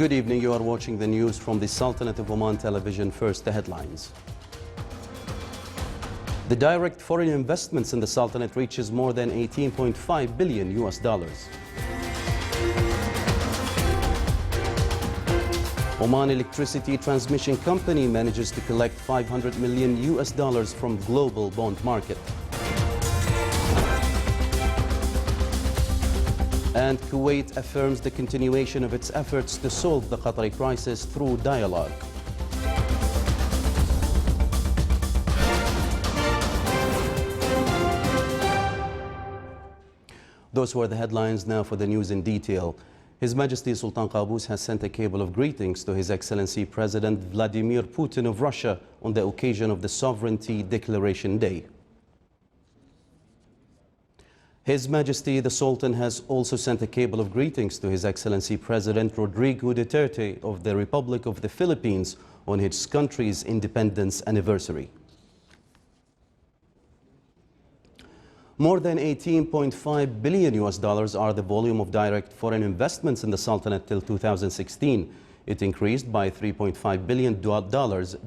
Good evening. You are watching the news from the Sultanate of Oman television. First, the headlines. The direct foreign investments in the Sultanate reaches more than 18.5 billion US dollars. Oman Electricity Transmission Company manages to collect 500 million US dollars from global bond market. And Kuwait affirms the continuation of its efforts to solve the Qatari crisis through dialogue. Those were the headlines. Now for the news in detail. His Majesty Sultan Qaboos has sent a cable of greetings to His Excellency President Vladimir Putin of Russia on the occasion of the Sovereignty Declaration Day. His Majesty the Sultan has also sent a cable of greetings to His Excellency President Rodrigo Duterte of the Republic of the Philippines on his country's independence anniversary. More than 18.5 billion US dollars are the volume of direct foreign investments in the Sultanate till 2016. It increased by $3.5 billion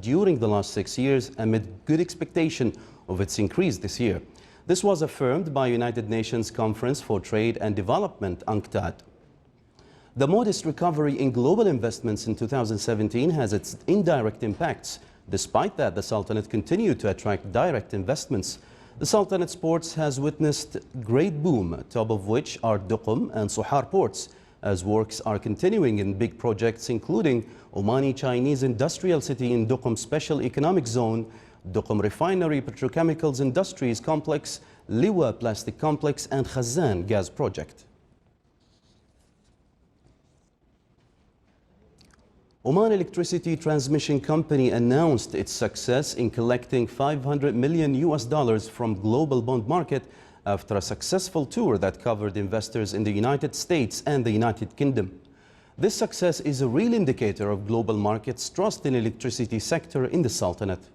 during the last 6 years amid good expectation of its increase this year. This was affirmed by United Nations Conference for Trade and Development, UNCTAD. The modest recovery in global investments in 2017 has its indirect impacts. Despite that, the Sultanate continued to attract direct investments. The Sultanate's ports has witnessed great boom, top of which are Duqm and Sohar ports, as works are continuing in big projects including Omani Chinese Industrial City in Duqm Special Economic Zone, Duqm Refinery Petrochemicals Industries Complex, Liwa Plastic Complex and Khazan Gas Project. Oman Electricity Transmission Company announced its success in collecting 500 million US dollars from global bond market after a successful tour that covered investors in the United States and the United Kingdom. This success is a real indicator of global markets' trust in electricity sector in the Sultanate.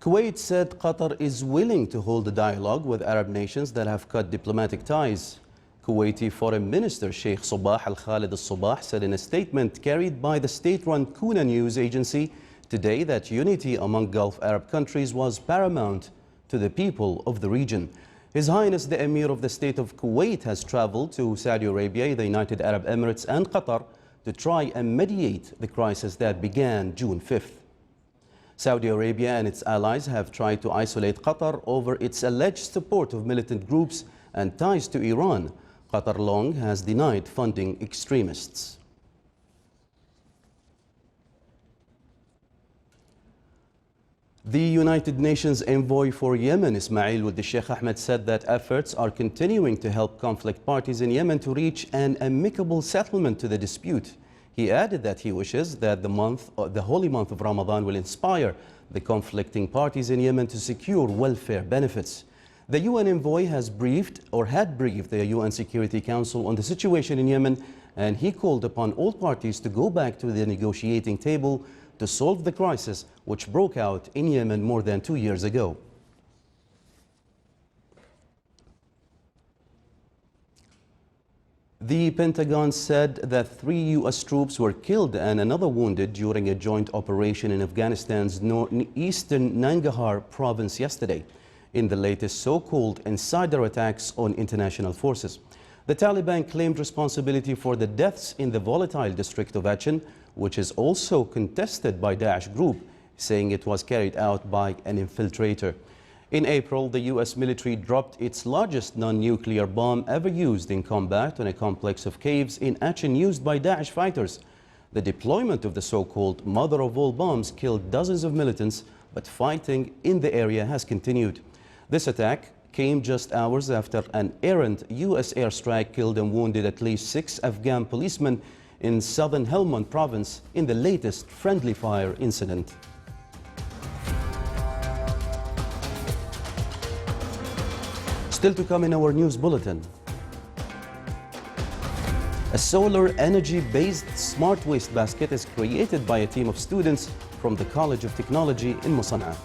Kuwait said Qatar is willing to hold a dialogue with Arab nations that have cut diplomatic ties. Kuwaiti Foreign Minister Sheikh Sabah Al-Khalid Al-Sabah said in a statement carried by the state-run Kuna news agency today that unity among Gulf Arab countries was paramount to the people of the region. His Highness the Emir of the State of Kuwait has traveled to Saudi Arabia, the United Arab Emirates and Qatar to try and mediate the crisis that began June 5th. Saudi Arabia and its allies have tried to isolate Qatar over its alleged support of militant groups and ties to Iran. Qatar long has denied funding extremists. The United Nations envoy for Yemen, Ismail Wuld Sheikh Ahmed, said that efforts are continuing to help conflict parties in Yemen to reach an amicable settlement to the dispute. He added that he wishes that the holy month of Ramadan will inspire the conflicting parties in Yemen to secure welfare benefits. The UN envoy had briefed the UN Security Council on the situation in Yemen, and he called upon all parties to go back to the negotiating table to solve the crisis which broke out in Yemen more than 2 years ago. The Pentagon said that 3 U.S. troops were killed and another wounded during a joint operation in Afghanistan's eastern Nangarhar province yesterday, in the latest so-called insider attacks on international forces. The Taliban claimed responsibility for the deaths in the volatile district of Achin, which is also contested by Daesh group, saying it was carried out by an infiltrator. In April, the U.S. military dropped its largest non-nuclear bomb ever used in combat on a complex of caves in Achin used by Daesh fighters. The deployment of the so-called mother of all bombs killed dozens of militants, but fighting in the area has continued. This attack came just hours after an errant U.S. airstrike killed and wounded at least 6 Afghan policemen in southern Helmand province in the latest friendly fire incident. Still to come in our news bulletin. A solar energy-based smart waste basket is created by a team of students from the College of Technology in Musannaf.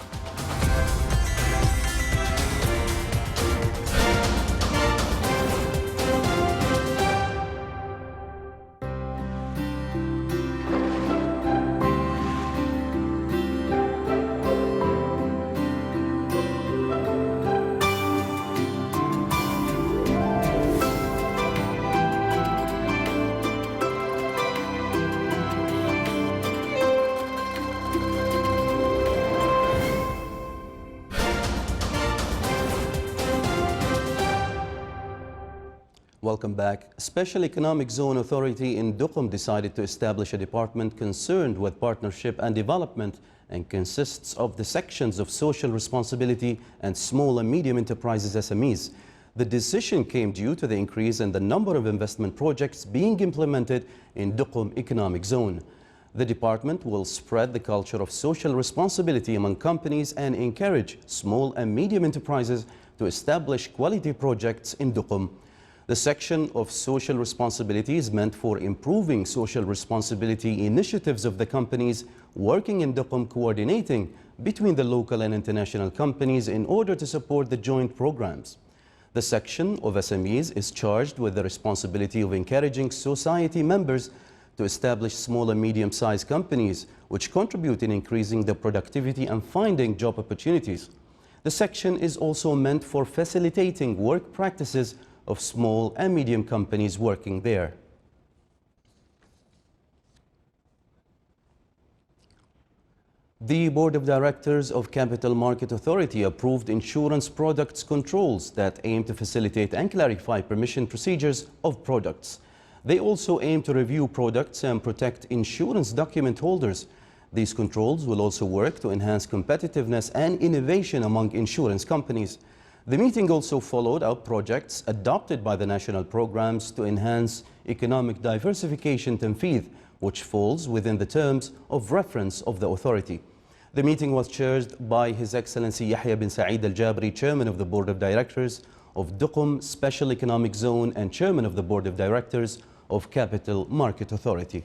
Welcome back. Special Economic Zone Authority in Duqm decided to establish a department concerned with partnership and development and consists of the sections of social responsibility and small and medium enterprises SMEs. The decision came due to the increase in the number of investment projects being implemented in Duqm Economic Zone. The department will spread the culture of social responsibility among companies and encourage small and medium enterprises to establish quality projects in Duqm. The section of social responsibility is meant for improving social responsibility initiatives of the companies working in Duqm, coordinating between the local and international companies in order to support the joint programs. The section of SMEs is charged with the responsibility of encouraging society members to establish small and medium-sized companies which contribute in increasing the productivity and finding job opportunities. The section is also meant for facilitating work practices of small and medium companies working there. The Board of Directors of Capital Market Authority approved insurance products controls that aim to facilitate and clarify permission procedures of products. They also aim to review products and protect insurance document holders. These controls will also work to enhance competitiveness and innovation among insurance companies. The meeting also followed up projects adopted by the national programs to enhance economic diversification Tanfidh, which falls within the terms of reference of the authority. The meeting was chaired by His Excellency Yahya bin Saeed Al-Jabri, Chairman of the Board of Directors of Duqm Special Economic Zone and Chairman of the Board of Directors of Capital Market Authority.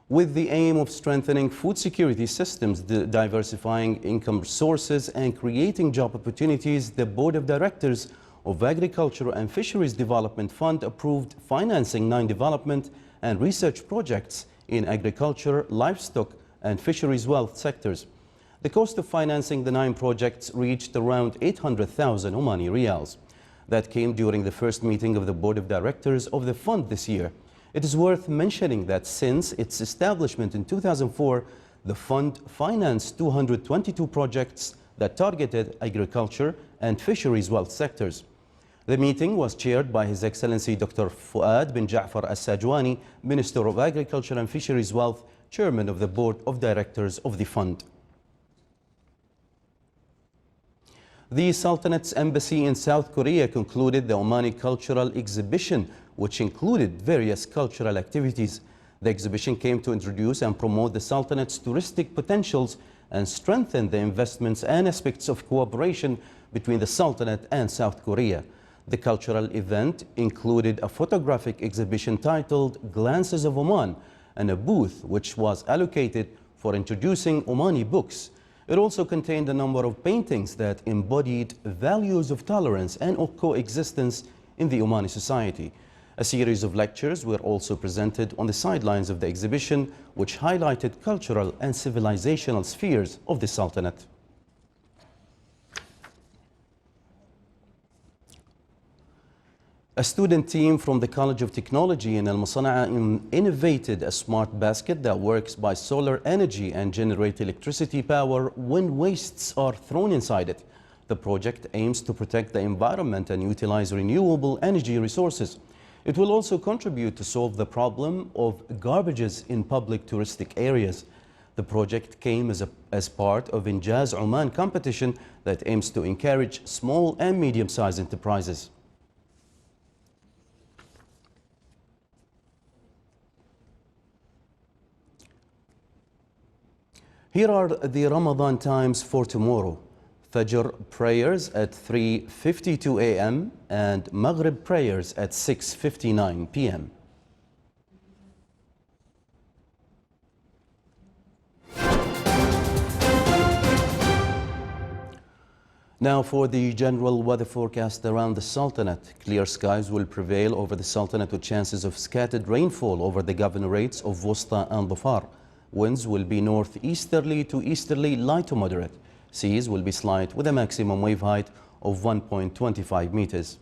With the aim of strengthening food security systems, diversifying income sources and creating job opportunities, the Board of Directors of Agriculture and Fisheries Development Fund approved financing 9 development and research projects in agriculture, livestock and fisheries wealth sectors. The cost of financing the 9 projects reached around 800,000 Omani Riyals. That came during the first meeting of the Board of Directors of the fund this year. It is worth mentioning that since its establishment in 2004, the fund financed 222 projects that targeted agriculture and fisheries wealth sectors. The meeting was chaired by His Excellency Dr. Fuad bin Ja'far Al-Sajwani, Minister of Agriculture and Fisheries Wealth, Chairman of the Board of Directors of the fund. The Sultanate's embassy in South Korea concluded the Omani Cultural Exhibition, which included various cultural activities. The exhibition came to introduce and promote the Sultanate's touristic potentials and strengthen the investments and aspects of cooperation between the Sultanate and South Korea. The cultural event included a photographic exhibition titled Glances of Oman and a booth which was allocated for introducing Omani books. It also contained a number of paintings that embodied values of tolerance and coexistence in the Omani society. A series of lectures were also presented on the sidelines of the exhibition, which highlighted cultural and civilizational spheres of the Sultanate. A student team from the College of Technology in Al-Musana'a innovated a smart basket that works by solar energy and generates electricity power when wastes are thrown inside it. The project aims to protect the environment and utilize renewable energy resources. It will also contribute to solve the problem of garbages in public touristic areas. The project came as part of Injaz Oman competition that aims to encourage small and medium-sized enterprises. Here are the Ramadan times for tomorrow. Fajr prayers at 3:52 a.m. and Maghrib prayers at 6:59 p.m. Now for the general weather forecast around the Sultanate. Clear skies will prevail over the Sultanate with chances of scattered rainfall over the governorates of Wusta and Dhafar. Winds will be northeasterly to easterly, light to moderate. Seas will be slight with a maximum wave height of 1.25 meters.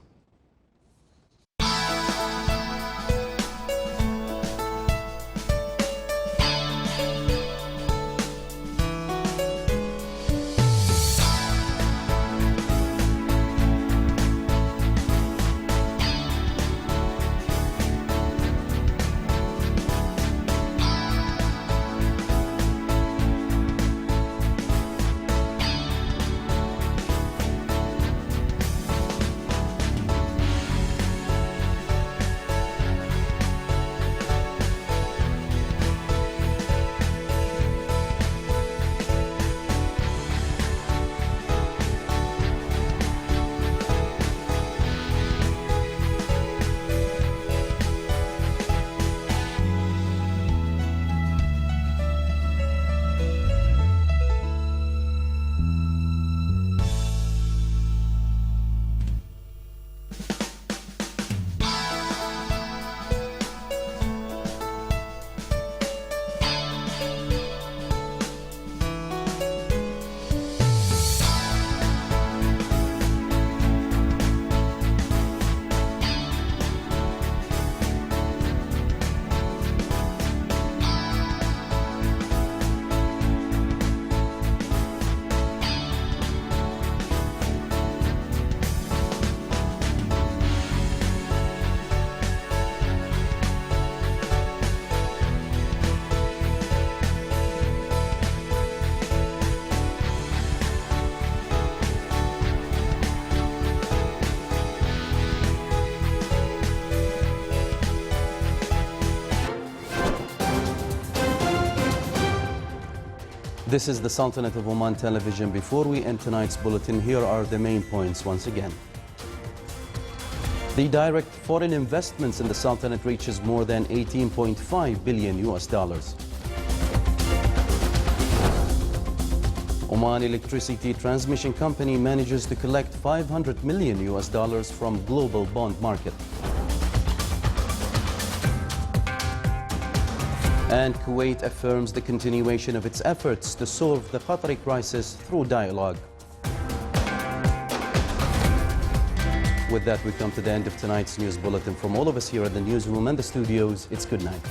This is the Sultanate of Oman television. Before we end tonight's bulletin, here are the main points once again. The direct foreign investments in the Sultanate reaches more than 18.5 billion US dollars. Oman Electricity Transmission Company manages to collect 500 million US dollars from global bond market. And Kuwait affirms the continuation of its efforts to solve the Qatari crisis through dialogue. With that, we come to the end of tonight's news bulletin. From all of us here at the newsroom and the studios, it's good night.